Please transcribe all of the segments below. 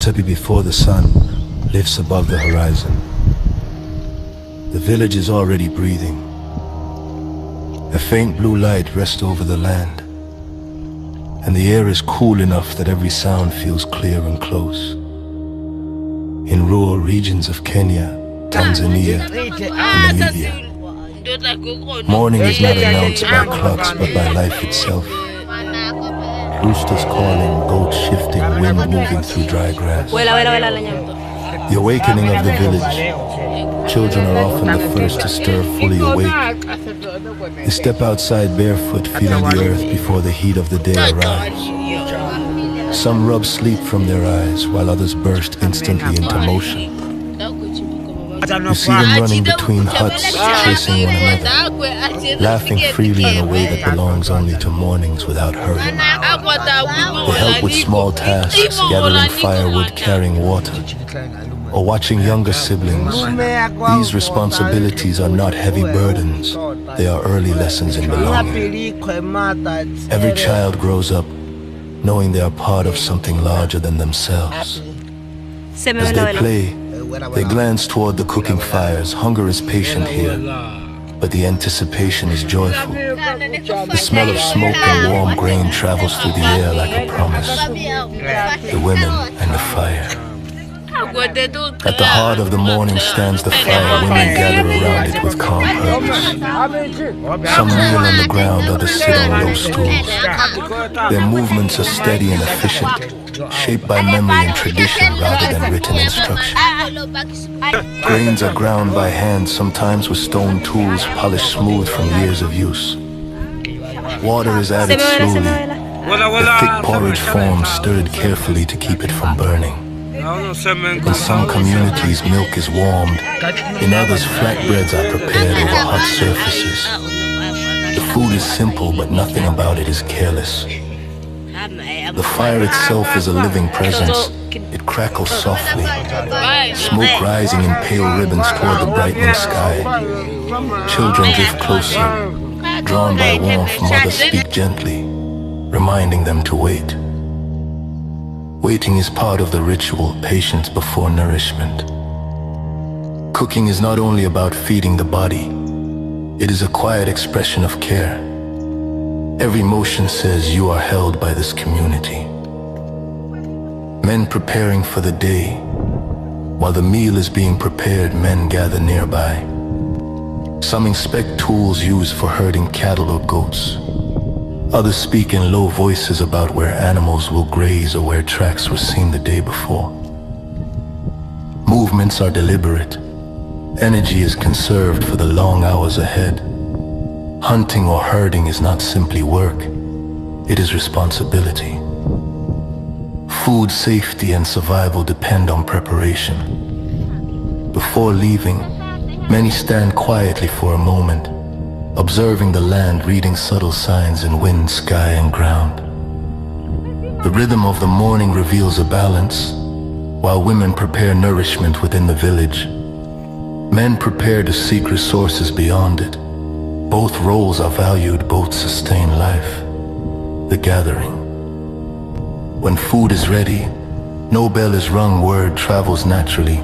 Hadzabe before the sun lifts above the horizon. The village is already breathing. A faint blue light rests over the land, and the air is cool enough that every sound feels clear and close. In rural regions of Kenya, Tanzania, and Namibia, morning is not announced by clocks but by life itself. Roosters calling, goats shifting, wind moving through dry grass. The awakening of the village. Children are often the first to stir, fully awake. They step outside barefoot, feeling the earth before the heat of the day arrives. Some rub sleep from their eyes, while others burst instantly into motion. You see them running between huts, chasing one another, laughing freely in a way that belongs only to mornings without hurry. They help with small tasks, gathering firewood, carrying water, or watching younger siblings. These responsibilities are not heavy burdens, they are early lessons in belonging. Every child grows up knowing they are part of something larger than themselves. As they play, they glance toward the cooking fires. Hunger is patient here, but the anticipation is joyful. The smell of smoke and warm grain travels through the air like a promise. The women and the fire. At the heart of the morning stands the fire. Women gather around it with calm purpose. Some kneel on the ground, others sit on low stools. Their movements are steady and efficient, shaped by memory and tradition rather than written instruction. Grains are ground by hand, sometimes with stone tools polished smooth from years of use. Water is added slowly. The thick porridge forms stirred carefully to keep it from burning. In some communities, milk is warmed. In others, flatbreads are prepared over hot surfaces. The food is simple, but nothing about it is careless. The fire itself is a living presence. It crackles softly, smoke rising in pale ribbons toward the brightening sky. Children drift closer. Drawn by warmth, mothers speak gently, reminding them to wait. Waiting is part of the ritual, patience before nourishment. Cooking is not only about feeding the body, it is a quiet expression of care. Every motion says you are held by this community. Men preparing for the day. While the meal is being prepared, men gather nearby. Some inspect tools used for herding cattle or goats. Others speak in low voices about where animals will graze or where tracks were seen the day before. Movements are deliberate. Energy is conserved for the long hours ahead. Hunting or herding is not simply work, it is responsibility. Food safety and survival depend on preparation. Before leaving, many stand quietly for a moment, observing the land, reading subtle signs in wind, sky, and ground. The rhythm of the morning reveals a balance. While women prepare nourishment within the village, men prepare to seek resources beyond it. Both roles are valued, both sustain life. The gathering. When food is ready, no bell is rung, word travels naturally.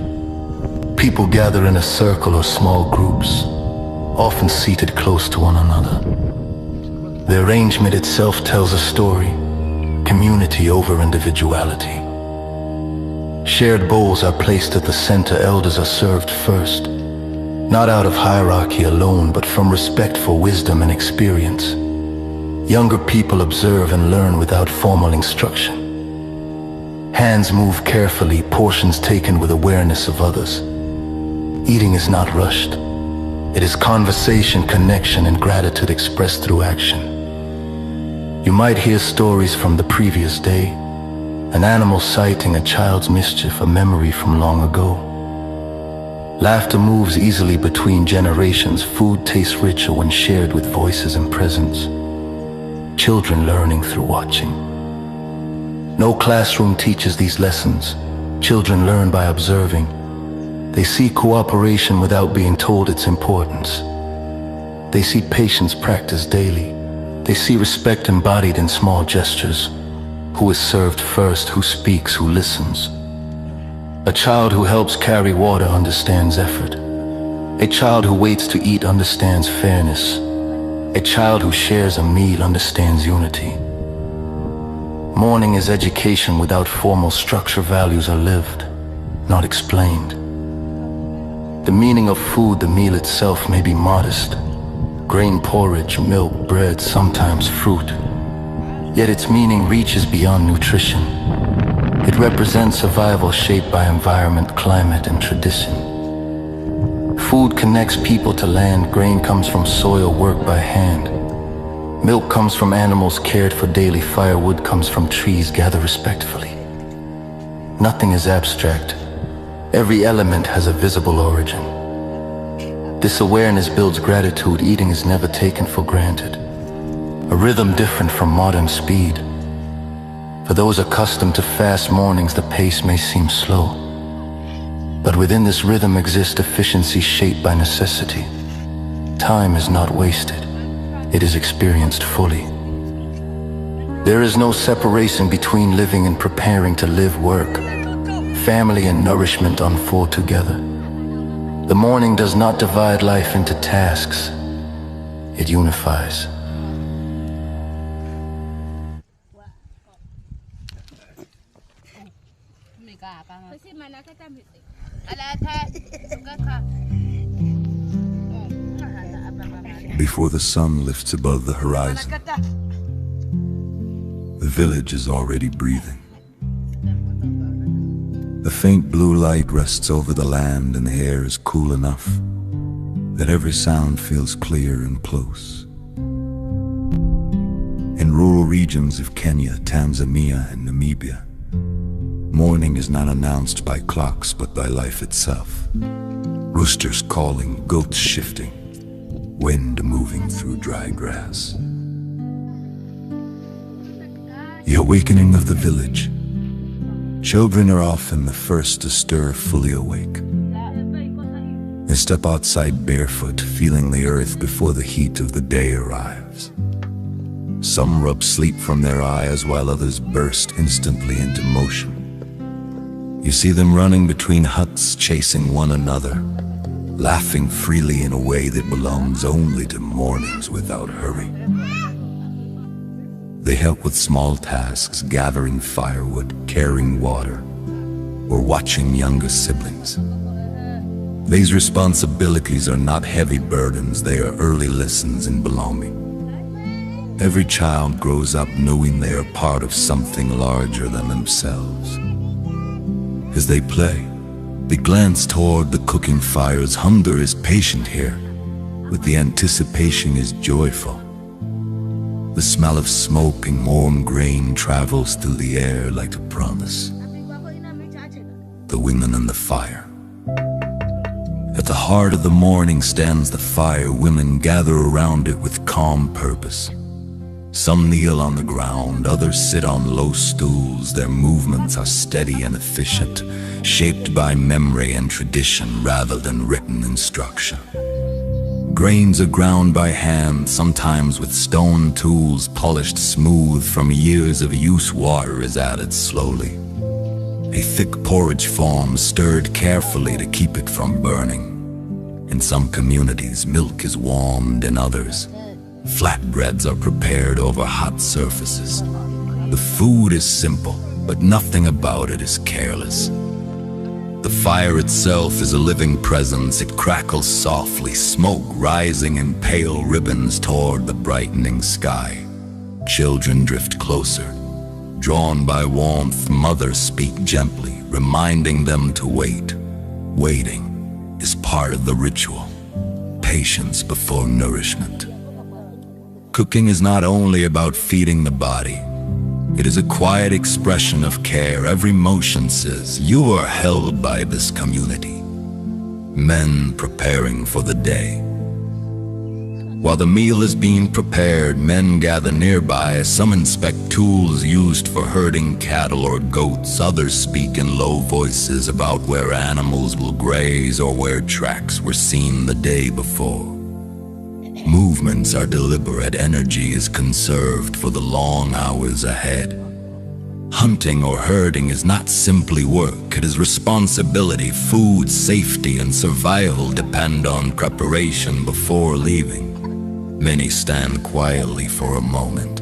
People gather in a circle or small groups, often seated close to one another. The arrangement itself tells a story, community over individuality. Shared bowls are placed at the center, elders are served first, not out of hierarchy alone, but from respect for wisdom and experience. Younger people observe and learn without formal instruction. Hands move carefully, portions taken with awareness of others. Eating is not rushed. It is conversation, connection, and gratitude expressed through action. You might hear stories from the previous day, an animal sighting, a child's mischief, a memory from long ago. Laughter moves easily between generations. Food tastes richer when shared with voices and presence. Children learning through watching. No classroom teaches these lessons. Children learn by observing. They see cooperation without being told its importance. They see patience practiced daily. They see respect embodied in small gestures. Who is served first, who speaks, who listens. A child who helps carry water understands effort. A child who waits to eat understands fairness. A child who shares a meal understands unity. Mourning is education without formal structure. Values are lived, not explained. The meaning of food, the meal itself, may be modest. Grain porridge, milk, bread, sometimes fruit. Yet its meaning reaches beyond nutrition. It represents survival shaped by environment, climate, and tradition. Food connects people to land. Grain comes from soil worked by hand. Milk comes from animals cared for daily. Firewood comes from trees gathered respectfully. Nothing is abstract. Every element has a visible origin. This awareness builds gratitude. Eating is never taken for granted. A rhythm different from modern speed. For those accustomed to fast mornings, the pace may seem slow. But within this rhythm exists efficiency shaped by necessity. Time is not wasted. It is experienced fully. There is no separation between living and preparing to live. Work, family, and nourishment unfold together. The morning does not divide life into tasks. It unifies. Before the sun lifts above the horizon, the village is already breathing. The faint blue light rests over the land, and the air is cool enough that every sound feels clear and close. In rural regions of Kenya, Tanzania, and Namibia, morning is not announced by clocks but by life itself. Roosters calling, goats shifting, wind moving through dry grass. The awakening of the village. Children are often the first to stir, fully awake. They step outside barefoot, feeling the earth before the heat of the day arrives. Some rub sleep from their eyes while others burst instantly into motion. You see them running between huts, chasing one another, laughing freely in a way that belongs only to mornings without hurry. They help with small tasks, gathering firewood, carrying water, or watching younger siblings. These responsibilities are not heavy burdens, they are early lessons in belonging. Every child grows up knowing they are part of something larger than themselves. As they play, they glance toward the cooking fires. Hunger is patient here, but the anticipation is joyful. The smell of smoke and warm grain travels through the air like a promise. The women and the fire. At the heart of the morning stands the fire. Women gather around it with calm purpose. Some kneel on the ground, others sit on low stools. Their movements are steady and efficient, shaped by memory and tradition rather than written instruction. Grains are ground by hand, sometimes with stone tools, polished smooth from years of use. Water is added slowly. A thick porridge forms, stirred carefully to keep it from burning. In some communities, milk is warmed. In others, flatbreads are prepared over hot surfaces. The food is simple, but nothing about it is careless. The fire itself is a living presence. It crackles softly, smoke rising in pale ribbons toward the brightening sky. Children drift closer, drawn by warmth. Mothers speak gently, reminding them to wait. Waiting is part of the ritual, patience before nourishment. Cooking is not only about feeding the body. It is a quiet expression of care. Every motion says, you are held by this community. Men preparing for the day. While the meal is being prepared, men gather nearby. Some inspect tools used for herding cattle or goats. Others speak in low voices about where animals will graze or where tracks were seen the day before. Movements are deliberate. Energy is conserved for the long hours ahead. Hunting or herding is not simply work, it is responsibility. Food, safety, and survival depend on preparation before leaving. Many stand quietly for a moment,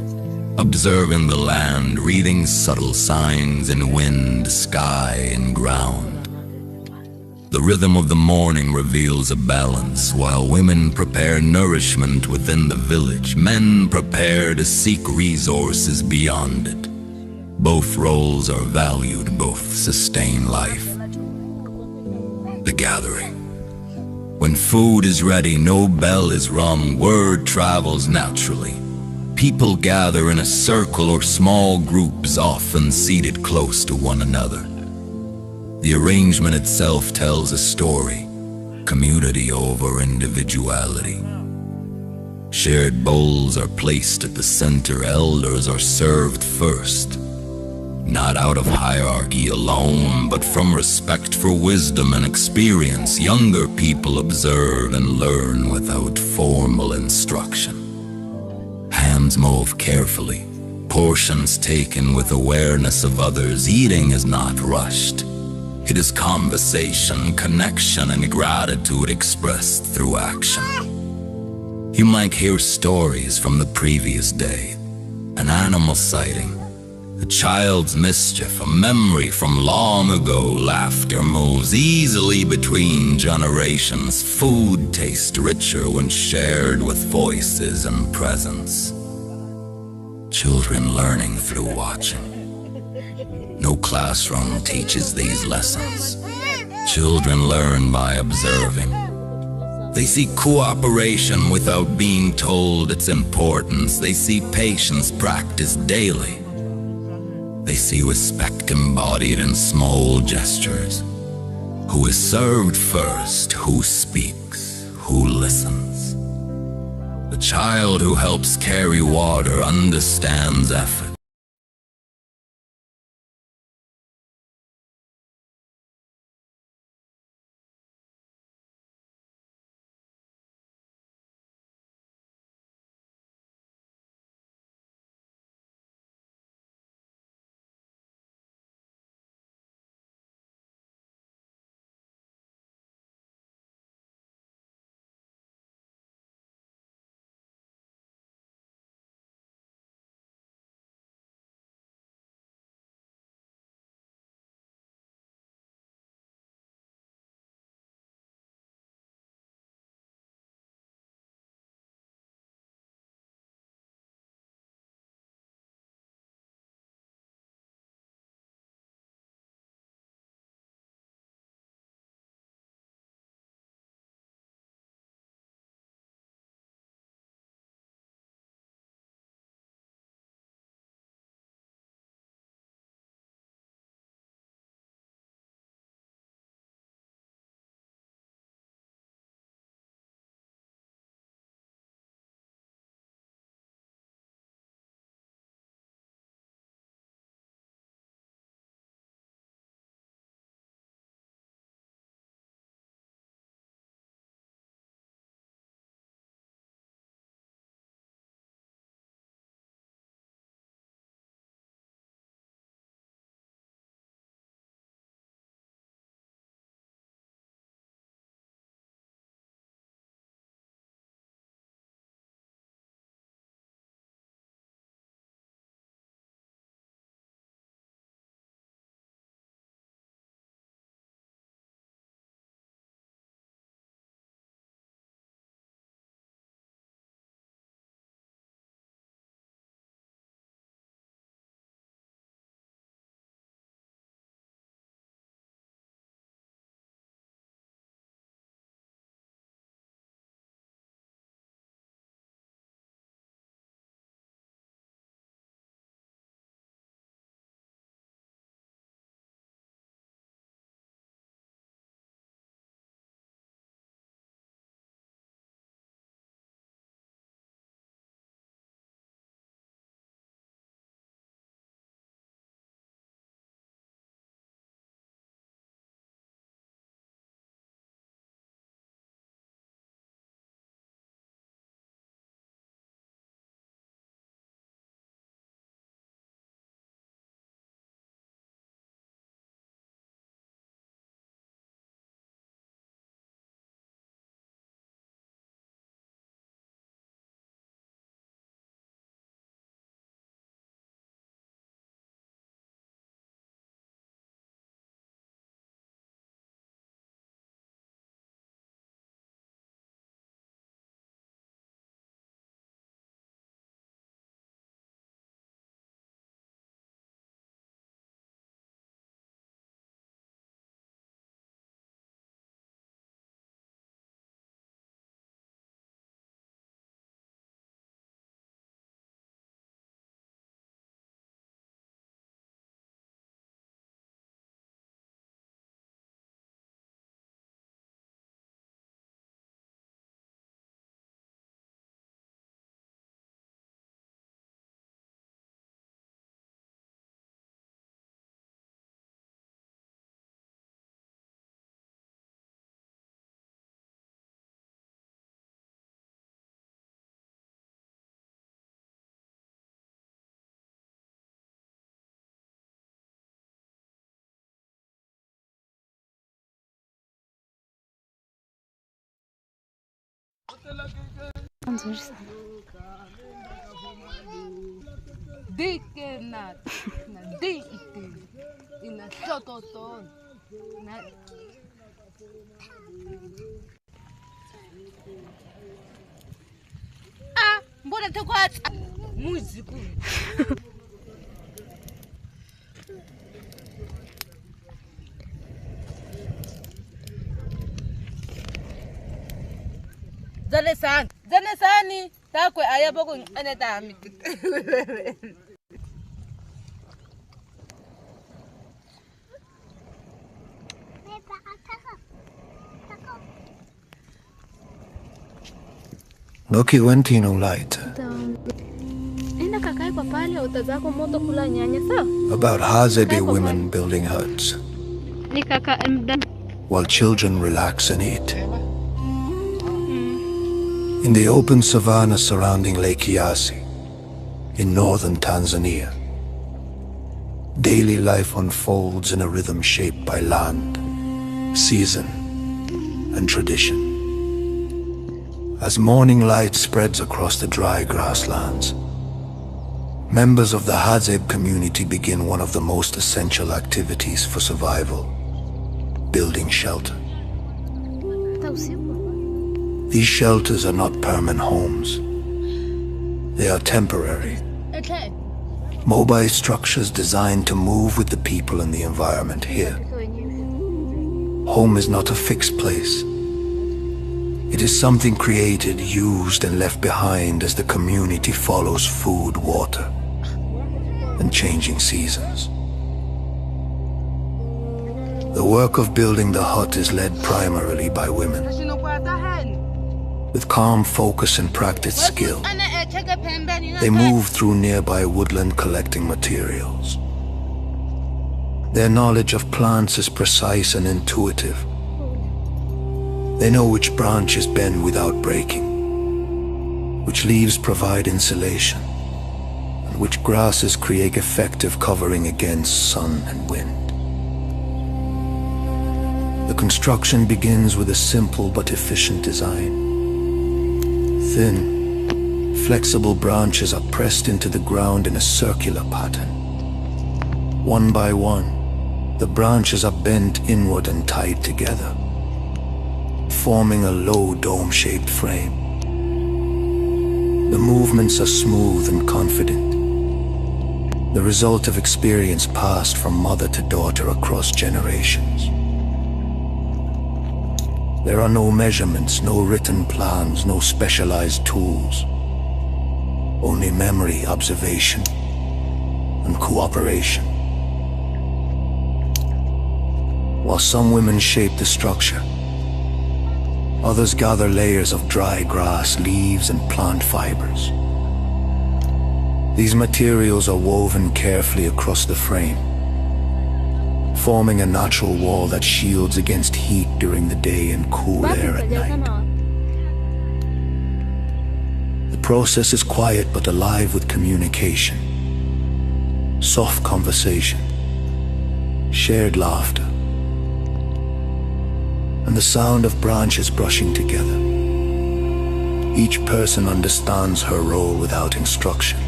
observing the land, reading subtle signs in wind, sky, and ground. The rhythm of the morning reveals a balance. While women prepare nourishment within the village, men prepare to seek resources beyond it. Both roles are valued, both sustain life. The gathering. When food is ready, no bell is rung, word travels naturally. People gather in a circle or small groups, often seated close to one another. The arrangement itself tells a story, community over individuality. Shared bowls are placed at the center, elders are served first. Not out of hierarchy alone, but from respect for wisdom and experience, younger people observe and learn without formal instruction. Hands move carefully, portions taken with awareness of others. Eating is not rushed. It is conversation, connection, and gratitude expressed through action. You might hear stories from the previous day, an animal sighting, a child's mischief, a memory from long ago. Laughter moves easily between generations. Food tastes richer when shared with voices and presence. Children learning through watching. No classroom teaches these lessons. Children learn by observing. They see cooperation without being told its importance. They see patience practiced daily. They see respect embodied in small gestures. Who is served first? Who speaks? Who listens? The child who helps carry water understands effort. Nzuri sana. Dike na dike ina shototo na mbona takwata muziku zane sani takwe ayabo ko ene tami Loki wentino light. Enda kakai papale utazako moto kula nyanya sawa? About Hadzabe women building huts, Ni kaka mda. while children relax and eat. In the open savanna surrounding Lake Eyasi, in northern Tanzania, daily life unfolds in a rhythm shaped by land, season, and tradition. As morning light spreads across the dry grasslands, members of the Hadzabe community begin one of the most essential activities for survival: building shelter. These shelters are not permanent homes. They are temporary, mobile structures designed to move with the people and the environment here. Home is not a fixed place. It is something created, used, and left behind as the community follows food, water, and changing seasons. The work of building the hut is led primarily by women. With calm focus and practiced skill, they move through nearby woodland collecting materials. Their knowledge of plants is precise and intuitive. They know which branches bend without breaking, which leaves provide insulation, and which grasses create effective covering against sun and wind. The construction begins with a simple but efficient design. Thin, flexible branches are pressed into the ground in a circular pattern. One by one, the branches are bent inward and tied together, forming a low dome-shaped frame. The movements are smooth and confident, the result of experience passed from mother to daughter across generations. There are no measurements, no written plans, no specialized tools. Only memory, observation, and cooperation. While some women shape the structure, others gather layers of dry grass, leaves, and plant fibers. These materials are woven carefully across the frame, forming a natural wall that shields against heat during the day and cool air at night. The process is quiet but alive with communication, soft conversation, shared laughter, and the sound of branches brushing together. Each person understands her role without instruction.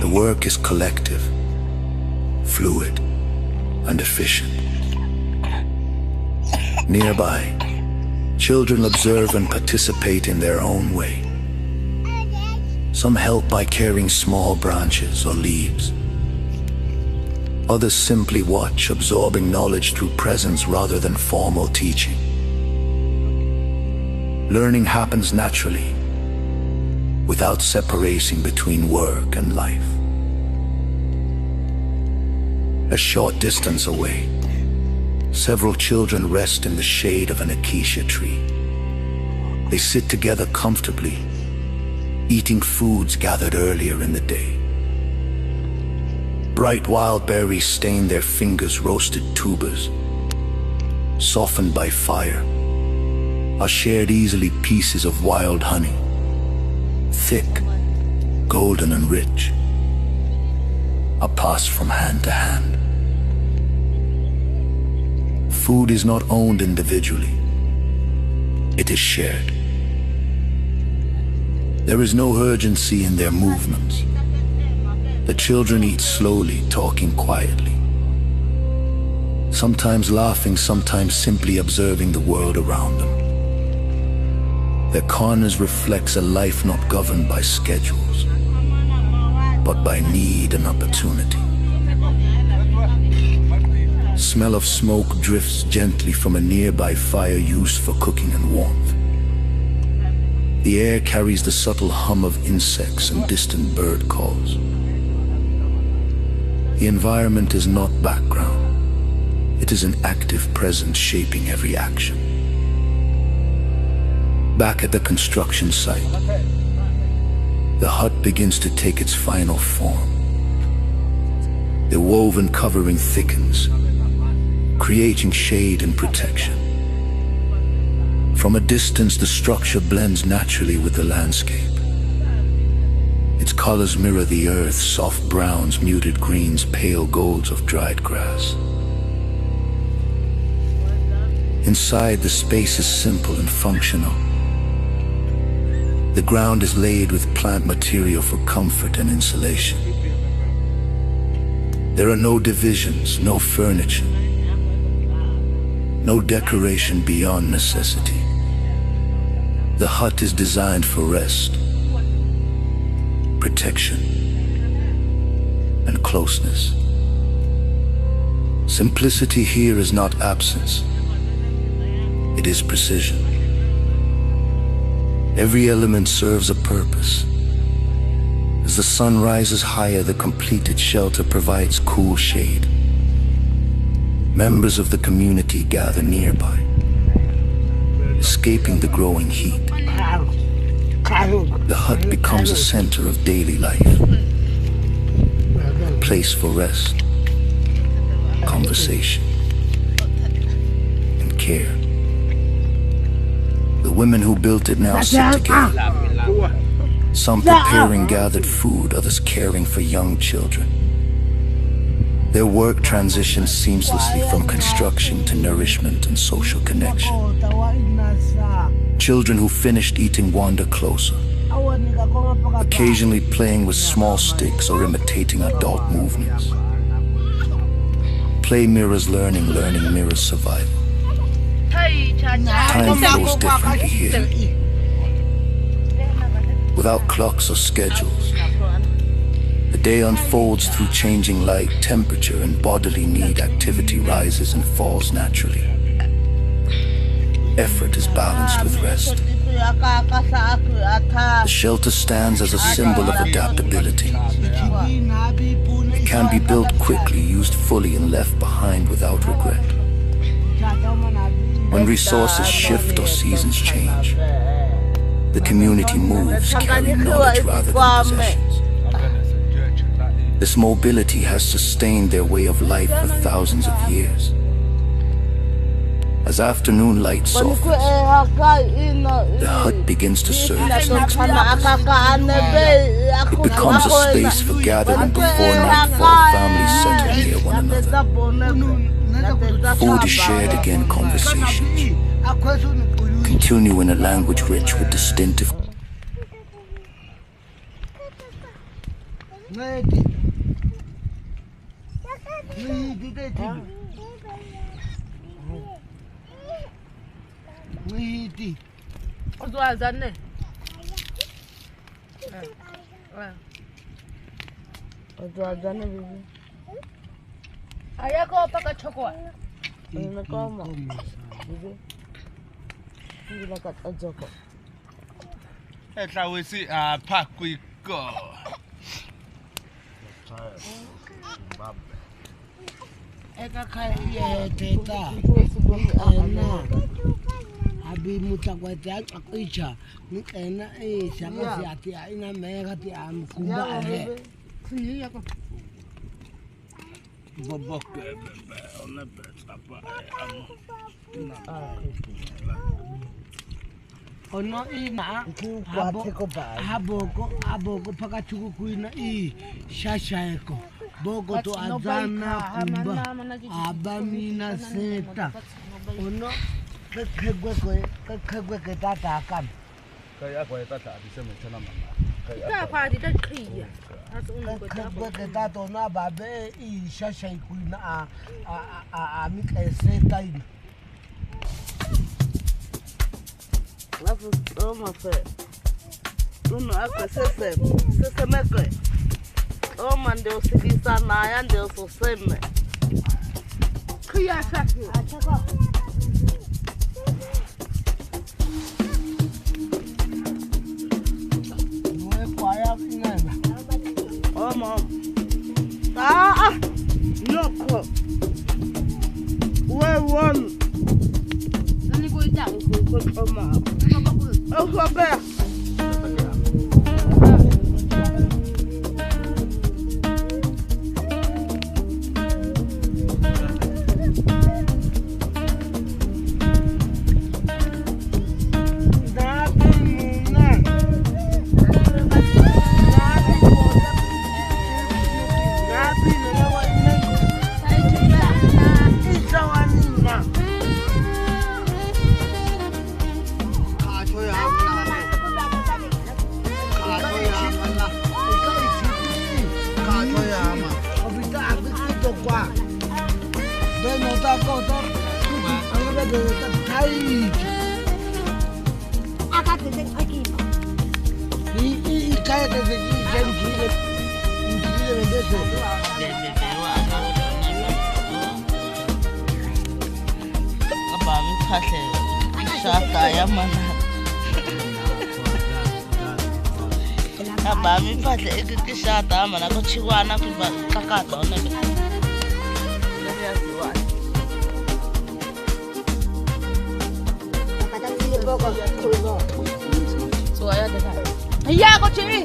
The work is collective, fluid, and efficient. Nearby, children observe and participate in their own way. Some help by carrying small branches or leaves. Others simply watch, absorbing knowledge through presence rather than formal teaching. Learning happens naturally, without separation between work and life. A short distance away, several children rest in the shade of an acacia tree. They sit together comfortably, eating foods gathered earlier in the day. Bright wild berries stain their fingers, roasted tubers, softened by fire, are shared easily. Pieces of wild honey, thick, golden and rich, are passed from hand to hand. Food is not owned individually. It is shared. There is no urgency in their movements. The children eat slowly, talking quietly. Sometimes laughing, sometimes simply observing the world around them. Their corners reflects a life not governed by schedules, but by need and opportunity. Smell of smoke drifts gently from a nearby fire used for cooking and warmth. The air carries the subtle hum of insects and distant bird calls. The environment is not background. It is an active presence shaping every action. Back at the construction site, the hut begins to take its final form. The woven covering thickens, creating shade and protection. From a distance, the structure blends naturally with the landscape. Its colors mirror the earth, soft browns, muted greens, pale golds of dried grass. Inside, the space is simple and functional. The ground is laid with plant material for comfort and insulation. There are no divisions, no furniture, no decoration beyond necessity. The hut is designed for rest, protection, and closeness. Simplicity here is not absence. It is precision. Every element serves a purpose. As the sun rises higher, the completed shelter provides cool shade. Members of the community gather nearby, escaping the growing heat. The hut becomes a center of daily life, a place for rest, conversation, and care. The women who built it now sit together, some preparing gathered food, others caring for young children. Their work transitions seamlessly from construction to nourishment and social connection. Children who finished eating wander closer, occasionally playing with small sticks or imitating adult movements. Play mirrors learning, learning mirrors survival. Time flows differently here. Without clocks or schedules, the day unfolds through changing light, temperature, and bodily need. Activity rises and falls naturally. Effort is balanced with rest. The shelter stands as a symbol of adaptability. It can be built quickly, used fully, and left behind without regret. When resources shift or seasons change, the community moves, carrying knowledge rather than possessions. This mobility has sustained their way of life for thousands of years. As afternoon light softens, the hut begins to serve its next purpose. It becomes a space for gathering before nightfall. Families settle near one another. Food is shared again, conversations continue in a language rich with distinctive. Ayako paka chokwa. Nakoma. Bibi. Ngila ka ajoko. Etla wesi pakwiko. Eka kaya teta. Ena. Abi mutakwata akwicha. Nikena shaka siati ina mega ti amkumba ahe. Boboke ona pesa pa ono ina haboko pakachuku kuina shashayeko boko to adana kumba abamina seta ono kekegwe ketata kan Ta kwadi ta kriya. Ke ta tona ba be I shasha ikuina a mika eseta ini. Lafu toma fe. Uno akwe sese mekwe. Oma ndio sikisa na ya ndio soseme. Kriya shaki. Mom. Look. Where one? Let me go down. Oh, back. Abami phahle ekishada mana kochiwana kuba kakado ne. So aya de. Ya kochi.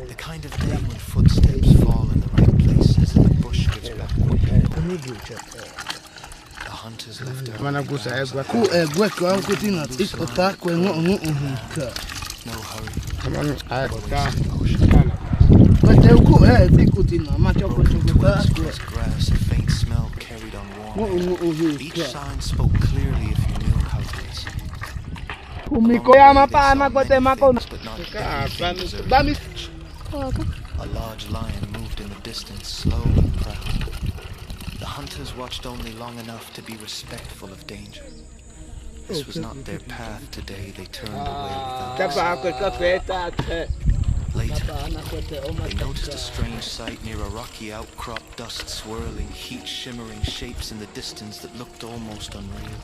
The kind of day when footsteps fall in the right places and the bush gives back quickly. The hunters left early. No hurry. Grass, a faint smell carried on warm. Each sign spoke clearly if you knew how to listen. A large lion moved in the distance, slow and proud. The hunters watched only long enough to be respectful of danger. This was not their path today, they turned away without. Later, they noticed a strange sight near a rocky outcrop, dust swirling, heat shimmering shapes in the distance that looked almost unreal.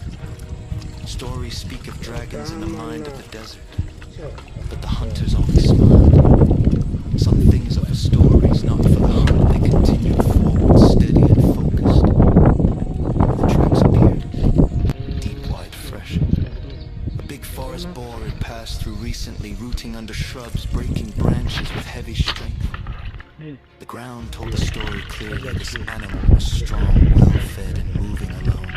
Stories speak of dragons in the mind of the desert, but the hunters only smiled. Some things are for stories, not for the hunt. They continued forward, steady and focused. The tracks appeared, deep, wide, fresh. A big forest boar had passed through recently, rooting under shrubs, breaking branches with heavy strength. The ground told the story clearly. This animal was strong, well-fed, and moving alone.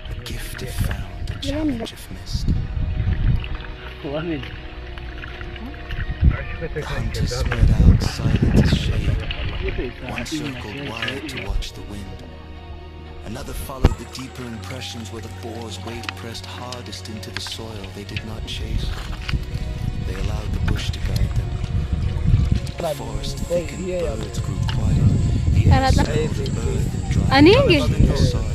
A gift if found, a challenge if missed. The hunters spread out, silent as shade. One circled wide to watch the wind. Another followed the deeper impressions where the boar's weight pressed hardest into the soil. They did not chase. They allowed the bush to guide them. The forest thickened, birds grew quiet. The air smelled of earth and dry in the soil.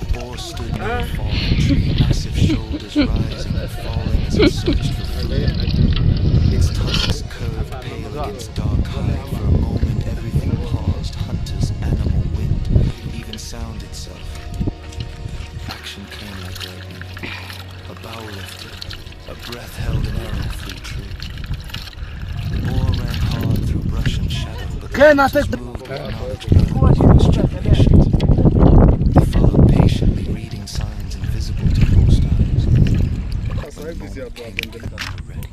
The boar stood near a fallen tree, massive shoulders rising and falling as it searched for food. Its tusks curved pale against dark hide. For a moment everything paused. Hunters, animal, wind, even sound itself. Action came like lightning. A bow lifted. A breath held an arrow flew true. The boar ran hard through brush and shadow, but the hunters moved with knowledge gained across generations. They followed patiently, reading signs invisible to most eyes. When the moment came, they were ready.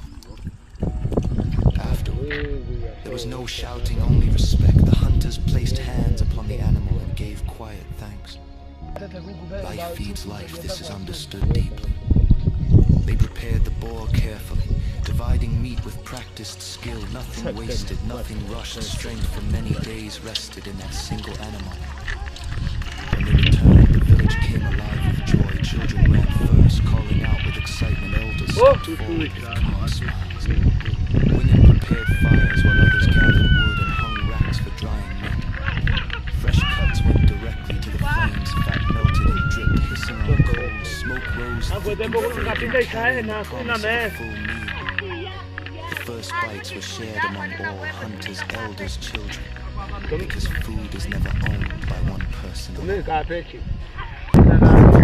Afterward, there was no shouting, only respect. The hunters placed hands upon the animal and gave quiet thanks. Life feeds life, this is understood deeply. They prepared the boar carefully, dividing meat with practiced skill. Nothing wasted, nothing rushed. Strength from many days rested in that single animal. When they returned, the village came alive with joy. Children ran first, calling out with excitement. Elders stepped forward with calm smiles. Women prepared fires while others gathered wood and hung racks for drying meat. Fresh cuts went directly to the flames. Fat melted and dripped, hissing on coals. Smoke rose thick and fragrant, carrying the promise of a full meal. The first bites were shared among all, hunters, elders, children. Because food is never owned by one person alone.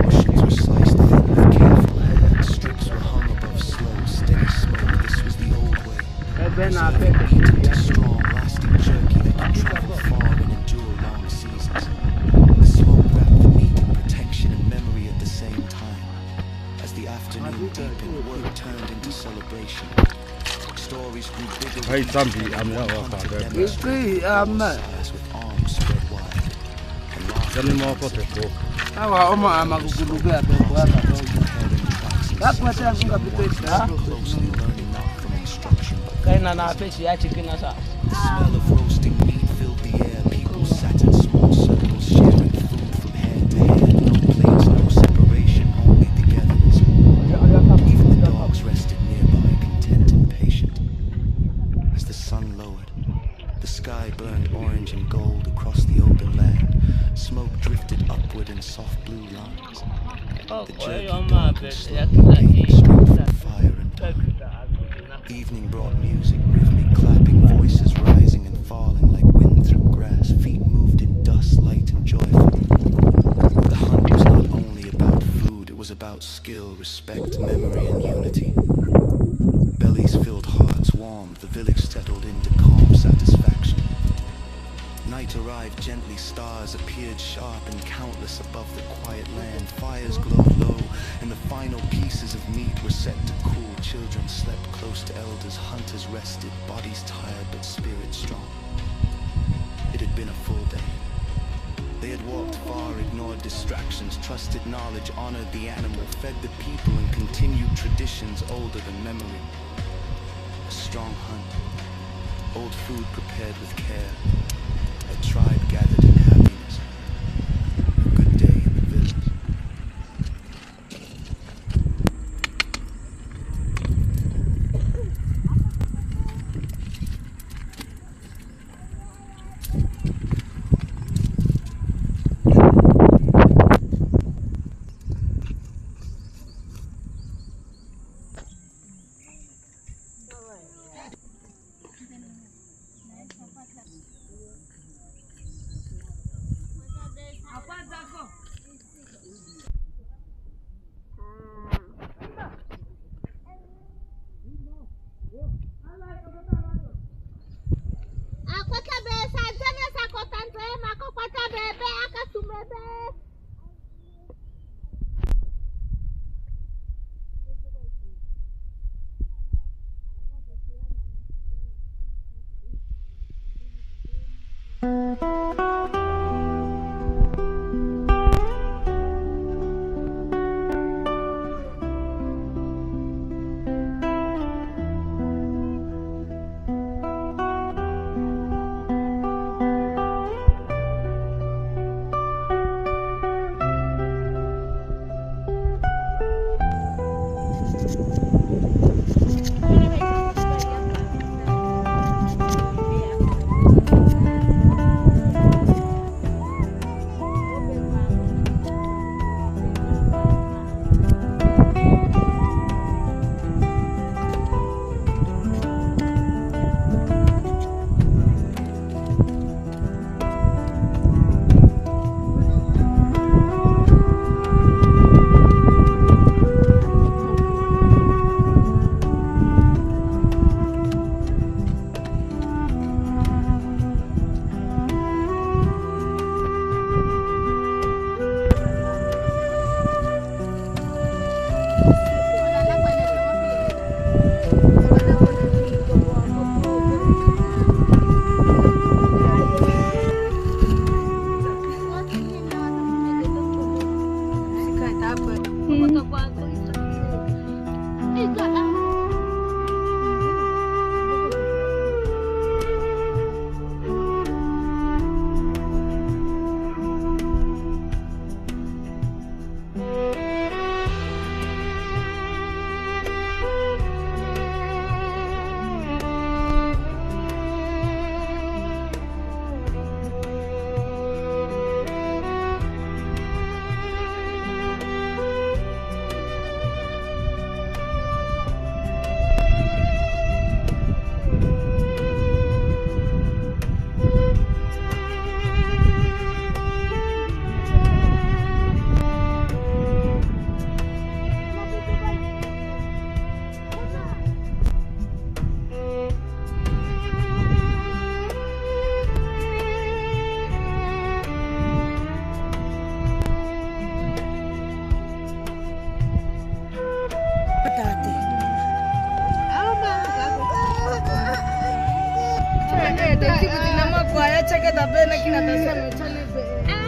Portions were sliced thin with careful hand. Strips were hung above slow, steady smoke. This was the old way. Preserving meat into strong, lasting jerky that could travel far and endure long seasons. The smoke wrapped the meat in protection and memory at the same time. As the afternoon deepened, work turned into celebration. Stories grew bigger with each hunter demonstrated both sides with arms spread wide. And laughter and closely learning not from instruction but the smell of roasting meat filled the air. People sat in small circles sharing food from hand to hand. No plates, no separation, only togetherness. Even the dogs rested nearby, content and patient. As the sun lowered, the sky burned orange and gold across the open land. Smoke drifted upward in soft blue lines. The jerky darkened slowly, gaining strength from fire and dark. Evening brought music, rhythmic clapping, voices rising and falling like wind through grass. Feet moved in dust, light and joyful. The hunt was not only about food, it was about skill, respect, memory, and unity. Bellies filled, hearts warmed, the village settled into calm satisfaction. Night arrived gently, stars appeared sharp and countless above the quiet land. Fires glowed low, and the final pieces of meat were set to cool. Children slept close to elders, hunters rested, bodies tired but spirits strong. It had been a full day. They had walked far, ignored distractions, trusted knowledge, honored the animal, fed the people, and continued traditions older than memory. A strong hunt, old food prepared with care. A tribe gathered in happiness. A good day in the village.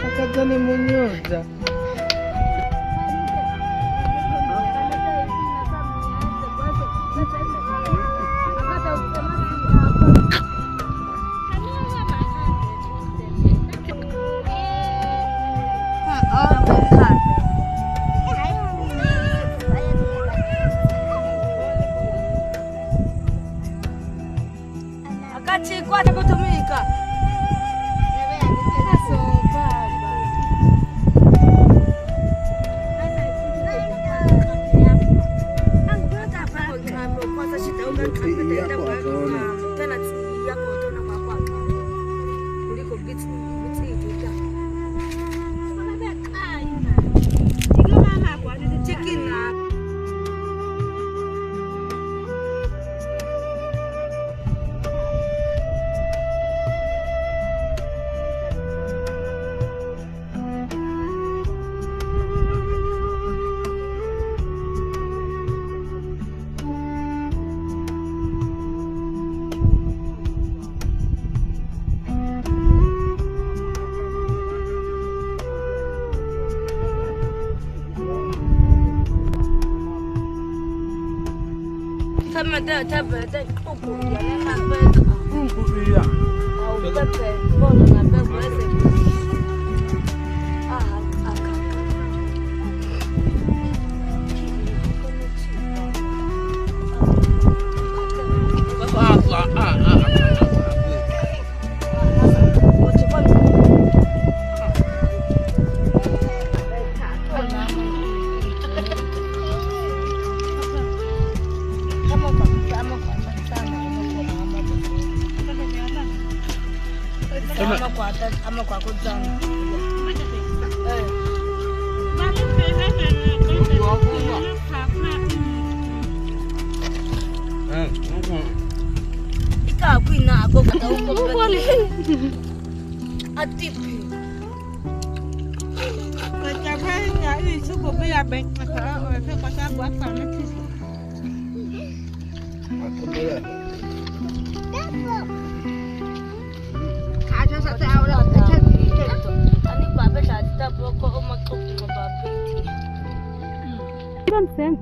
Akatani munyoza. Akati kwa kutumika. Ama kwa kuzana. Ika kuina ako kata uko atipi. Kachapanya hii suko bila bank kata kwa sababu hapa mtisi. Sam.